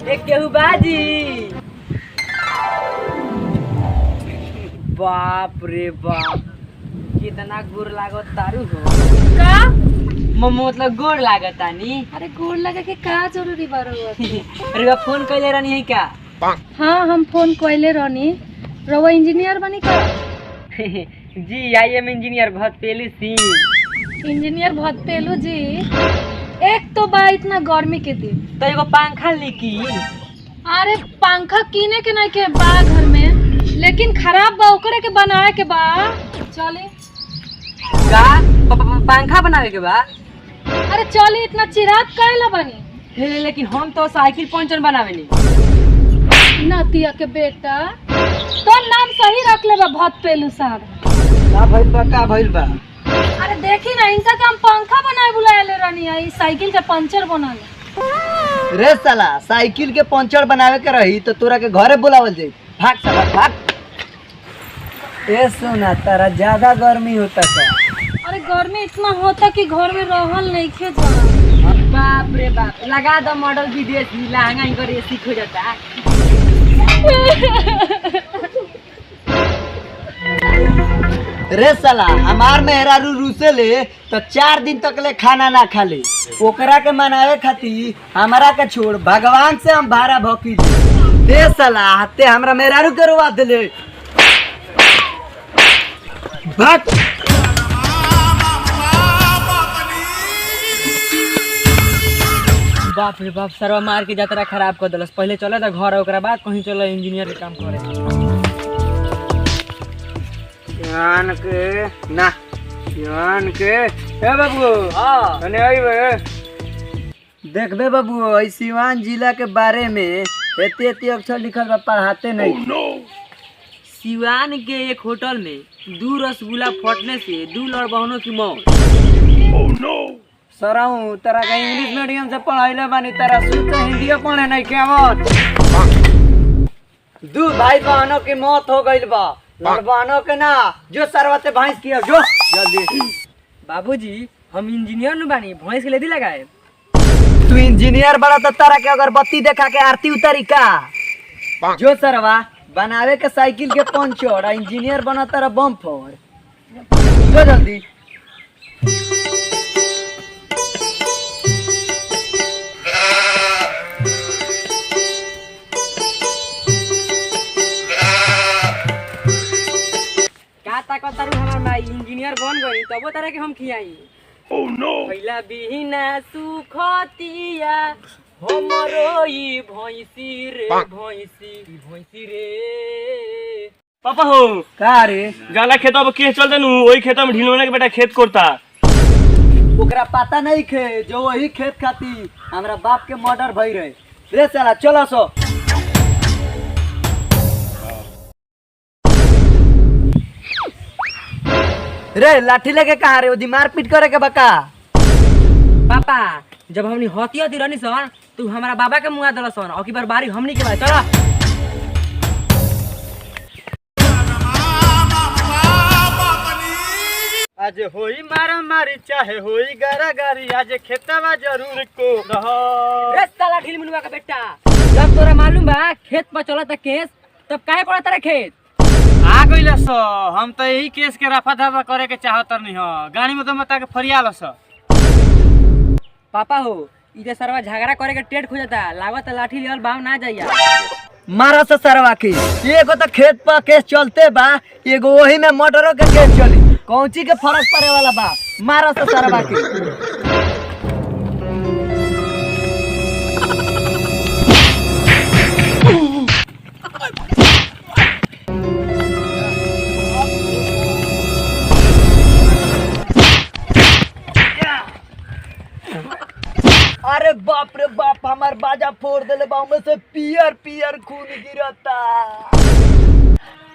एक केहू बाजी। बाप रे बाप, कितना गोर लागत तारू हो का? मतलब गोर लागत तानी। अरे गोड़ लगा के का जरूरी बारो? अरे बा फोन कैले रहनी है क्या? हाँ हम फोन कोइले रहनी। रवा इंजीनियर बनी का? जी आई एम इंजीनियर बहुत पहले सिंह। इंजीनियर बहुत पेलू जी। एक तो बा इतना गर्मी के दिन, तो एगो पंखा लेकी। अरे पंखा किने के नहीं के बा घर में, लेकिन खराब बा, ओकरे के बनाए के बा। चले का पंखा बनावे के बा? अरे चले, इतना चिराग काहेला बनी? लेकिन हम तो साइकिल पंचर बनावे नी। नतिया के बेटा, तो नाम सही रख ले बा बहुत पेलू साहब। का भइल बा, का भइल बा? अरे देखी ना, इनका काम पंखा बनाए बुलाए रहनी है, साइकिल के पंचर बनाने। रे साला, साइकिल के पंचर बनावे के रही तो तोरा के घरे बुलावल जाई। भाग साला भाग। ए सोना, तारा ज्यादा गर्मी होता का? अरे गर्मी इतना होता कि घर में रहल नहीं खे जा। बाप रे बाप, लगा दो मॉडल विदेशी, लहंगा इनकर एसी हो जाता। रे साला, हमार मेहरारू रूसे ले तो 4 दिन तक ले खाना ना खा ले। ओकरा के मनावे खातिर हमारा के छोड़ भगवान से हम भाड़ा भौकी दे साला। हते हमरा मेहरारू के रोवा देले। भाग। बाप रे बाप, सरवा मार के यात्रा खराब कर दिलस। पहले चले था घर, ओकरा बाद कहीं चलो इंजीनियर के काम करे। जान के ना, जान के। ए बाबू, हां अने आइबे। देखबे बाबू, ई सिवान जिला के बारे में एते अक्षर लिखल बा, पढ़ाते नहीं। सिवान के एक होटल में 2 रसगुल्ला फटने से 2 लड़बहनों की मौत। सराऊ तारा का इंग्लिश मीडियम से पढ़ाइले बानी, तारा शुद्ध हिंदी पढ़े नहीं के मत। 2 भाई बहनों की मौत हो गई बा, लड़बहनों के ना। जो सरवते भैंस किया जो जल्दी। बाबूजी, हम इंजीनियर न बानी, भैंस के लेदी लगाए। तू इंजीनियर बड़ा तो तारा के अगरबत्ती देखा के आरती उतारी का? जो सरवा बनावे के साइकिल के पंचर, आ इंजीनियर बना तारा बम फोड़। जो जल्दी। ताकत तारू हमार माई इंजीनियर बन गई, तबो तरह के हम खियाई। Oh no. पहिला बिहिना सुखतिया हमरो ई भैंसी रे, भैंसी रे। पापा हो का रे? गाला खेत अब के चल देनु, ओही खेत में ढिलवना के बेटा खेत कोरता। ओकरा पता नहीं खे जो वही खेत खाती हमरा बाप के मर्डर भई रहे। रे साला चलो सो। रे लाठी लेके कहाँ रे? ओदी मारपीट करे के बका? पापा, जब हमनी हती रहनी सन, तू हमारा बाबा के मुआ दल सन, और की बार बारी हमनी के बा। चलो आज होई मारा मारी चाहे होई गारा गारी, आज खेतवा जरूर को रह। रे साला ढील मुनुआ का बेटा, जब तोरा मालूम बा खेत पर चला था केस, तब काहे पड़ा तेरा खेत? आ गइला सो, हम तो यही केस के रफा दफा करे के चाहत नहीं हो। गाड़ी में तो मता के फरियाल सो। पापा हो, इधर सरवा झगड़ा करे के टेट खोजता, लागत लाठी लेवल बाव ना जाइया। मारा से सरवा के। एगो तो खेत पर केस चलते बा, एगो वही में मर्डरों के केस चली। कौची के फर्क पड़े वाला बा? मारा से सरवा के। अरे बाप रे बाप, हमार बाजा फोड़ देले बा, में से पियर पियर खून गिरता।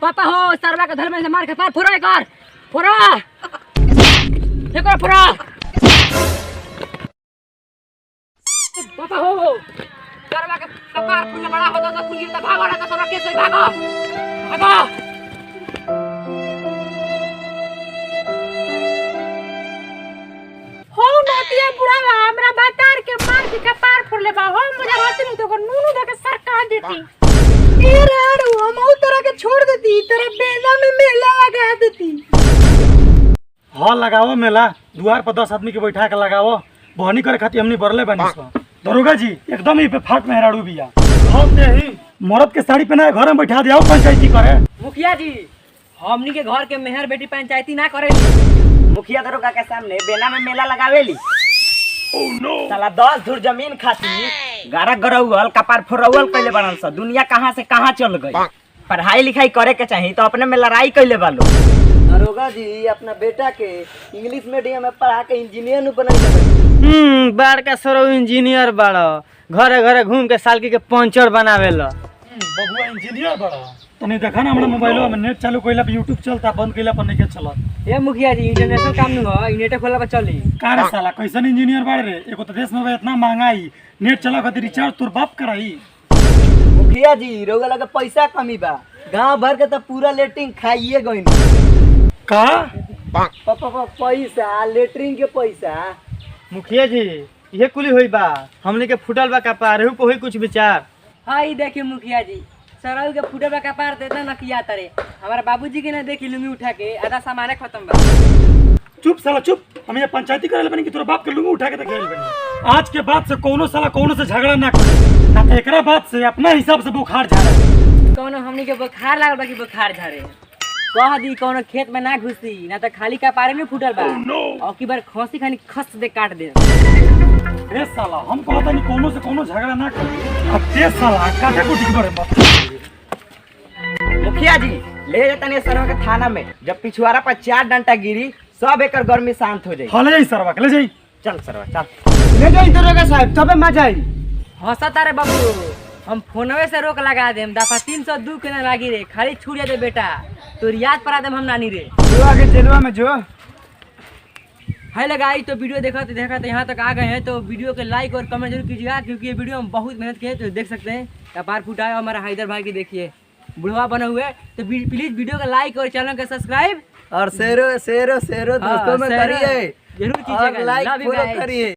पापा हो, सरवा के धर्म से मार के पार फोड़ा कर, फोड़ा फोड़ा। पापा हो, सरवा के कपार फूलने बड़ा होता तो खून गिरता। भागो ना तो सरवा कैसे भागो, भागो। हो नतिया बुढ़ावा हमरा बातार के मार के कपार फोड़ ले बा। हो मुझे हाथ में तो नूनू दे के देती। हम तरह के छोड़ देती, तेरा बेना में मेला लगा देती। हाँ लगाओ मेला, द्वार पर 10 आदमी के बैठा के लगाओ, बहनी करे खातिर हमनी बरले बानी सो। दरोगा जी एकदम ही पे फाट मेहराड़ू बिया, हम दे ही मर्द के साड़ी पहना घर में बैठा दिया पंचायती करे। मुखिया जी हमनी के घर के मेहर बेटी पंचायती ना करे। मुखिया दरोगा के सामने बेना में मेला लगावेली। साला 10 धुर जमीन खाती गारा गरौल कपार फोरौल कैले बनल स। दुनिया कहाँ से कहाँ चल गई। पढ़ाई लिखाई करे के चाहिए तो अपने में लड़ाई कैले बालो। दरोगा जी अपना बेटा के इंग्लिश मीडियम में पढ़ा के इंजीनियर नु बनाई। बड़का सरो इंजीनियर बाड़ो, घरे घरे घूम के सालकी के पंचर बनावेला। बबुआ इंजीनियर बड़ा तनी देखा ना हमरा मोबाइलो में नेट चालू कइला पे यूट्यूब चलता, बंद कइला पर नहीं के चलत। ए मुखिया जी इंटरनेशनल काम नु हो, नेट खोला पर चली। का रे साला कैसन इंजीनियर बाड़ रे? एगो तो देश में बा इतना महंगाई, नेट चला खातिर रिचार्ज तोर बाप कराई। मुखिया जी रोगा लगे पैसा कमी बा, गांव भर के तो पूरा लेटरिन खाइए गई। का पैसा लेटरिन के पैसा। मुखिया जी ये कुली होई बा, हमने के फुटल बा कपार, रहू को होई कुछ विचार। हां ई देखिए मुखिया जी सरऊ के फुटल बा कपार देता न किया तरे। हमारे बाबूजी के ना देखी लुंगी उठा के आधा सामान खत्म बा। चुप साला चुप, हम ये पंचायती करे बनी कि तोरा बाप के लुंगी उठा के खेल बनी। आज के बाद से कोनो साला कोनो से झगड़ा ना करे, ना तो एकरा बाद से अपना हिसाब से बुखार झाड़े। कोनो हमनी के बुखार लागल बा कि बुखार झाड़े। कह दी कोनो खेत में ना घुसी, ना तो खाली कपारे में फुटल बा। और की बार खसी खानी खस दे काट दे। ए साला हम कहता नहीं कोनो से कोनो झगड़ा ना करे, अब ते साला काटा कुटी करे मत। मुखिया जी ले जाता नहीं सरवा के थाना में, जब पिछुआरा पर 4 डंटा गिरी सब एकर गर्मी शांत हो जाई। हां ले जाई सरवा के ले जाई। चल सरवा चल ले जाई दरोगा साहब, तबे मजा आई। हंसता रे बाबू, हम फोनवे से रोक लगा देम। दफा 302 के ना लागी रे, खाली छुड़िया दे बेटा, तो याद पड़ा देम हम नानी रे। जो आगे जेलवा में जो है लगाई तो वीडियो देखते यहाँ तक आ गए हैं तो वीडियो के लाइक और कमेंट जरूर कीजिएगा, क्योंकि ये वीडियो हम बहुत मेहनत किए तो देख सकते हैं। कपार फूटा है हमारा हैदर भाई की, देखिए बुढ़वा बना हुआ है। तो प्लीज वीडियो का लाइक और चैनल का सब्सक्राइब और शेरो शेरो शेरो दोस्तों में करिए, जरूर और कीजिएगा। लाइक Love you पूरा guys। करिए।